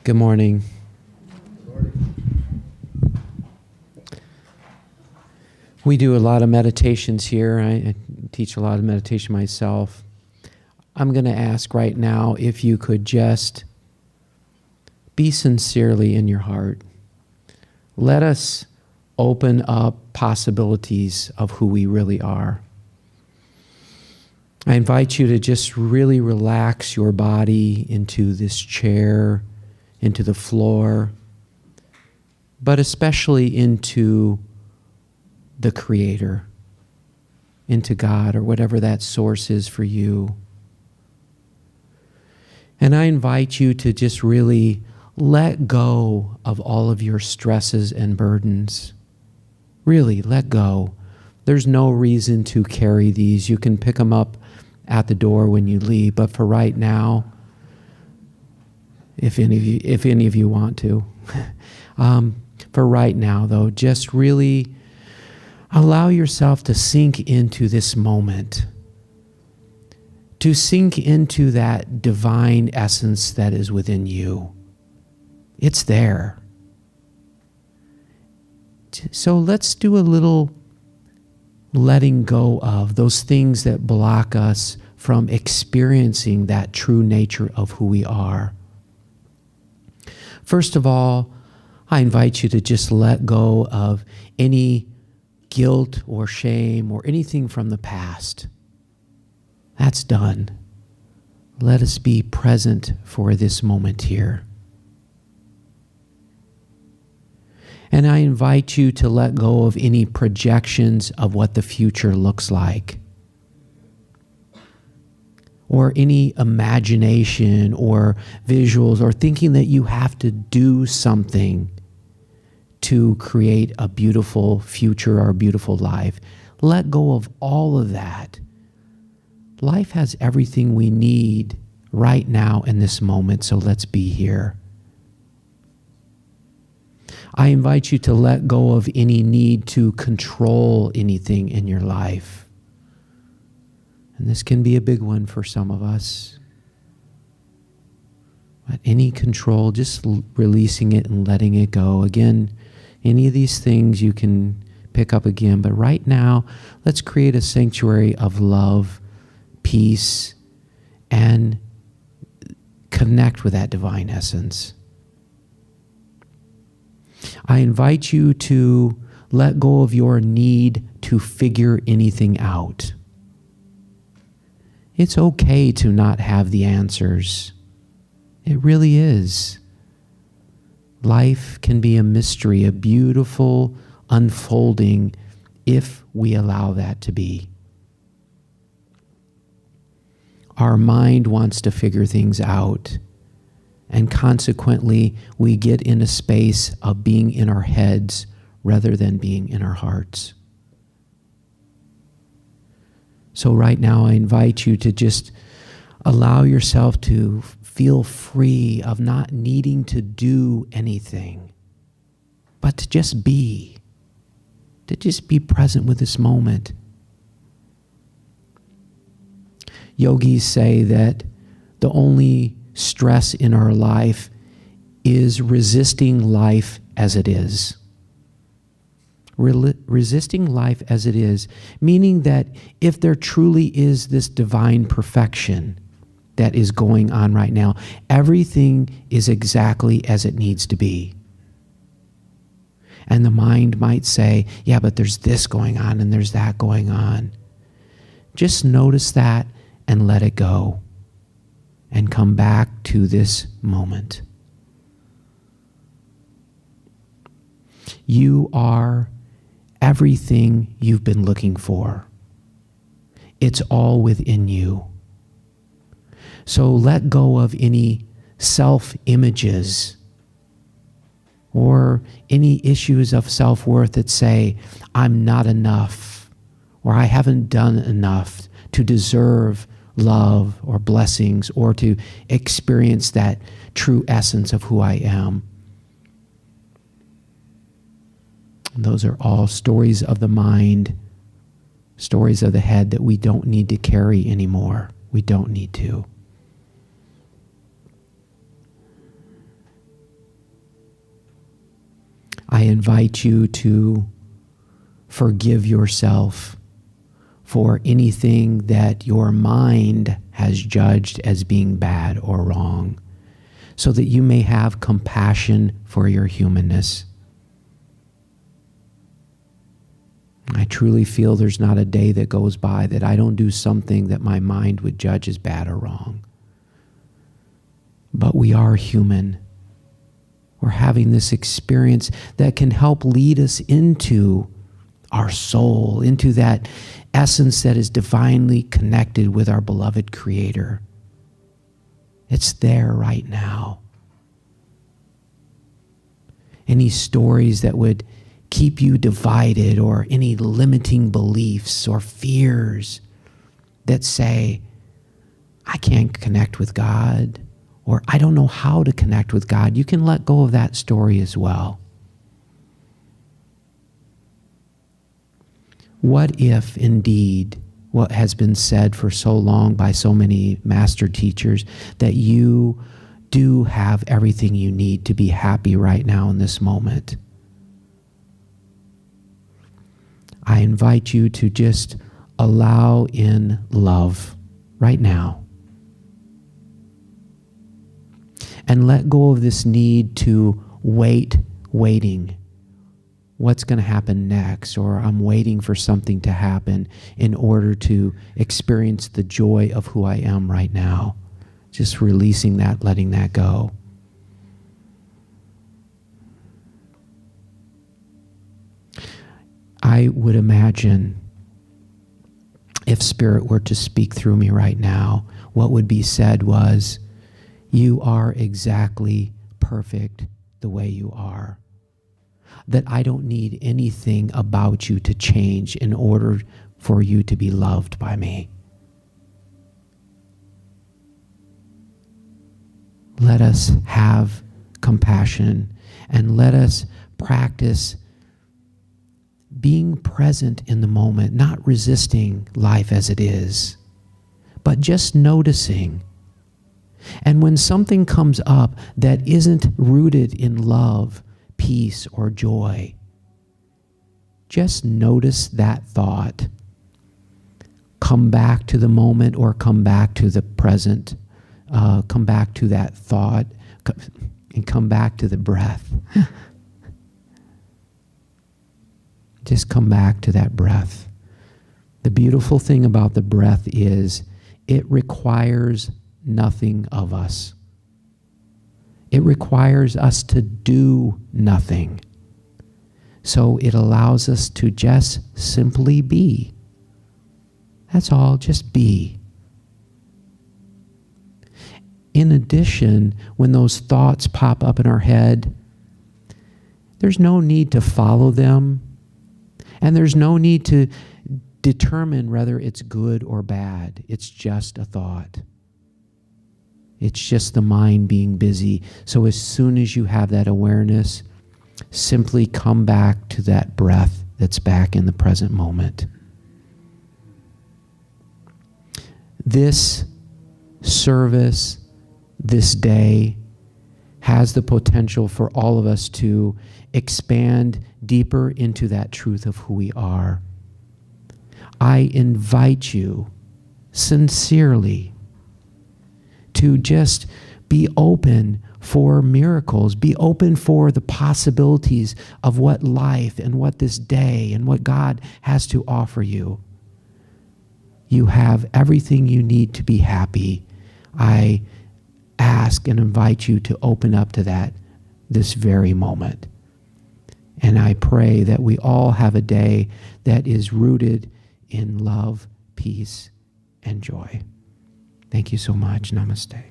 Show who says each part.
Speaker 1: Good morning. We do a lot of meditations here. I teach a lot of meditation myself. I'm going to ask right now if you could just be sincerely in your heart. Let us open up possibilities of who we really are. I invite you to just really relax your body into this chair, into the floor, but especially into the Creator, into God, or whatever that source is for you. And I invite you to just really let go of all of your stresses and burdens. Really, let go. There's no reason to carry these. You can pick them up at the door when you leave, but for right now, if any of you want to, for right now though, just really allow yourself to sink into this moment, to sink into that divine essence that is within you. It's there. So let's do a little letting go of those things that block us from experiencing that true nature of who we are. First of all, I invite you to just let go of any guilt or shame or anything from the past. That's done. Let us be present for this moment here. And I invite you to let go of any projections of what the future looks like, or any imagination or visuals, or thinking that you have to do something to create a beautiful future or a beautiful life. Let go of all of that. Life has everything we need right now in this moment, so let's be here. I invite you to let go of any need to control anything in your life. And this can be a big one for some of us. But any control, just releasing it and letting it go. Again, any of these things you can pick up again. But right now, let's create a sanctuary of love, peace, and connect with that divine essence. I invite you to let go of your need to figure anything out. It's okay to not have the answers. It really is. Life can be a mystery, a beautiful unfolding, if we allow that to be. Our mind wants to figure things out, and consequently, we get in a space of being in our heads rather than being in our hearts. So right now, I invite you to just allow yourself to feel free of not needing to do anything, but to just be present with this moment. Yogis say that the only stress in our life is resisting life as it is. Resisting life as it is, meaning that if there truly is this divine perfection that is going on right now, everything is exactly as it needs to be. And the mind might say, yeah, but there's this going on and there's that going on. Just notice that and let it go. And come back to this moment. You are everything you've been looking for. It's all within you. So let go of any self-images or any issues of self-worth that say, I'm not enough, or I haven't done enough to deserve love or blessings, or to experience that true essence of who I am. Those are all stories of the mind, stories of the head that we don't need to carry anymore. We don't need to. I invite you to forgive yourself for anything that your mind has judged as being bad or wrong, so that you may have compassion for your humanness. I truly feel there's not a day that goes by that I don't do something that my mind would judge as bad or wrong. But we are human. We're having this experience that can help lead us into our soul, into that essence that is divinely connected with our beloved Creator. It's there right now. Any stories that would keep you divided, or any limiting beliefs or fears that say, I can't connect with God, or I don't know how to connect with God, you can let go of that story as well. What if indeed what has been said for so long by so many master teachers, that you do have everything you need to be happy right now in this moment? I invite you to just allow in love right now. And let go of this need to waiting. What's going to happen next? Or I'm waiting for something to happen in order to experience the joy of who I am right now. Just releasing that, letting that go. I would imagine if Spirit were to speak through me right now, what would be said was, you are exactly perfect the way you are. That I don't need anything about you to change in order for you to be loved by me. Let us have compassion, and let us practice being present in the moment, not resisting life as it is, but just noticing. And when something comes up that isn't rooted in love, peace, or joy, just notice that thought. Come back to the moment, or come back to the present. Come back to that thought, and come back to the breath. Just come back to that breath. The beautiful thing about the breath is it requires nothing of us. It requires us to do nothing. So it allows us to just simply be. That's all, just be. In addition, when those thoughts pop up in our head, there's no need to follow them, and there's no need to determine whether it's good or bad. It's just a thought. It's just the mind being busy. So as soon as you have that awareness, simply come back to that breath that's back in the present moment. This service, this day, has the potential for all of us to expand deeper into that truth of who we are. I invite you sincerely to just be open for miracles, be open for the possibilities of what life and what this day and what God has to offer you. You have everything you need to be happy. I ask and invite you to open up to that this very moment. And I pray that we all have a day that is rooted in love, peace, and joy. Thank you so much. Namaste.